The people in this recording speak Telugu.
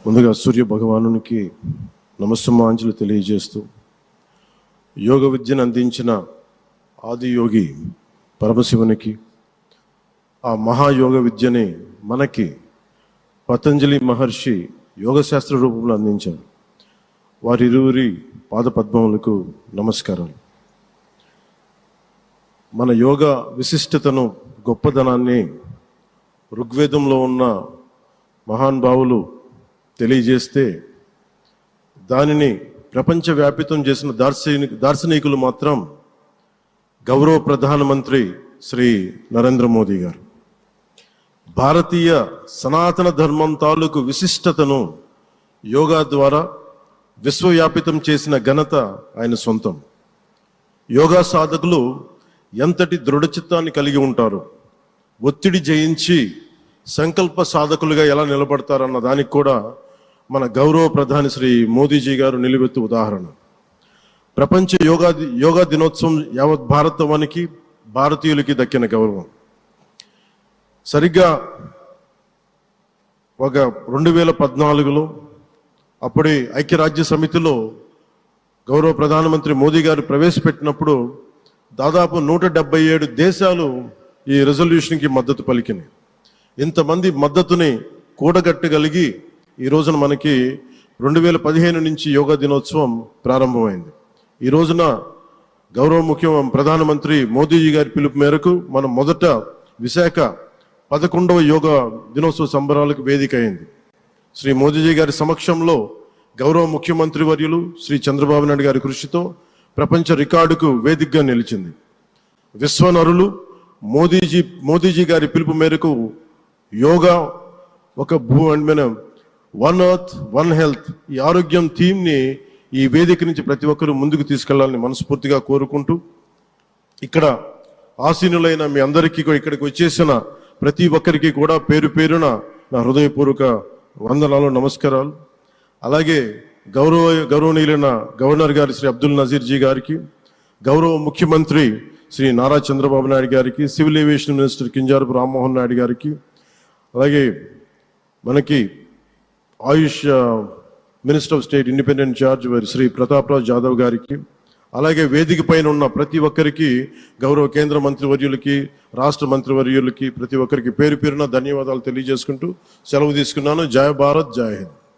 ముందుగా సూర్య భగవానునికి నమస్సమాంజలు తెలియజేస్తూ, యోగ విద్యను అందించిన ఆది యోగి పరమశివునికి, ఆ మహాయోగ విద్యని మనకి పతంజలి మహర్షి యోగశాస్త్ర రూపంలో అందించారు. వారిరువురి పాదపద్మములకు నమస్కారాలు. మన యోగ విశిష్టతను, గొప్పదనాన్ని ఋగ్వేదంలో ఉన్న మహానుభావులు తెలియజేస్తే, దానిని ప్రపంచవ్యాపితం చేసిన దార్శనికులు మాత్రం గౌరవ ప్రధానమంత్రి శ్రీ నరేంద్ర మోదీ గారు. భారతీయ సనాతన ధర్మం తాలూకు విశిష్టతను యోగా ద్వారా విశ్వవ్యాపితం చేసిన ఘనత ఆయన సొంతం. యోగా సాధకులు ఎంతటి దృఢచిత్తాన్ని కలిగి ఉంటారు, ఒత్తిడి జయించి సంకల్ప సాధకులుగా ఎలా నిలబడతారన్న దానికి కూడా మన గౌరవ ప్రధాని శ్రీ మోదీజీ గారు నిలువెత్తు ఉదాహరణ. ప్రపంచ యోగా దినోత్సవం యావత్ భారతవానికి, భారతీయులకి దక్కిన గౌరవం. సరిగ్గా ఒక 2014లో అప్పుడే ఐక్యరాజ్య సమితిలో గౌరవ ప్రధానమంత్రి మోదీ గారు ప్రవేశపెట్టినప్పుడు దాదాపు 177 దేశాలు ఈ రెజల్యూషన్కి మద్దతు పలికినాయి. ఇంతమంది మద్దతుని కూడగట్టగలిగి ఈ రోజున మనకి 2015 నుంచి యోగా దినోత్సవం ప్రారంభమైంది. ఈ రోజున గౌరవ ప్రధానమంత్రి మోదీజీ గారి పిలుపు మేరకు మనం మొదట విశాఖ 11వ యోగా దినోత్సవ సంబరాలకు వేదిక అయింది. శ్రీ మోదీజీ గారి సమక్షంలో గౌరవ ముఖ్యమంత్రి వర్యులు శ్రీ చంద్రబాబు నాయుడు గారి కృషితో ప్రపంచ రికార్డుకు వేదికగా నిలిచింది. విశ్వనరులు మోదీజీ గారి పిలుపు మేరకు యోగా ఒక వన్ ఎర్త్ వన్ హెల్త్, ఈ ఆరోగ్యం థీమ్ని ఈ వేదిక నుంచి ప్రతి ఒక్కరూ ముందుకు తీసుకెళ్లాలని మనస్ఫూర్తిగా కోరుకుంటూ, ఇక్కడ ఆసీనులైన మీ అందరికీ, ఇక్కడికి వచ్చేసిన ప్రతి ఒక్కరికి కూడా పేరు పేరున నా హృదయపూర్వక వందనాలు, నమస్కారాలు. అలాగే గౌరవనీయులైన గవర్నర్ గారి శ్రీ అబ్దుల్ నజీర్ జీ గారికి, గౌరవ ముఖ్యమంత్రి శ్రీ నారా చంద్రబాబు నాయుడు గారికి, civil aviation minister Kinjarapu Rammohan Naidu గారికి, అలాగే మనకి AYUSH minister of state independent charge Shri Prataprao Jadhav గారికి, అలాగే వేదిక పైన ఉన్న ప్రతి ఒక్కరికి, గౌరవ కేంద్ర మంత్రివర్యులకి, రాష్ట్ర మంత్రివర్యులకి, ప్రతి ఒక్కరికి పేరు పేరున ధన్యవాదాలు తెలియజేసుకుంటూ సెలవు తీసుకున్నాను. జై భారత్, జై హింద్.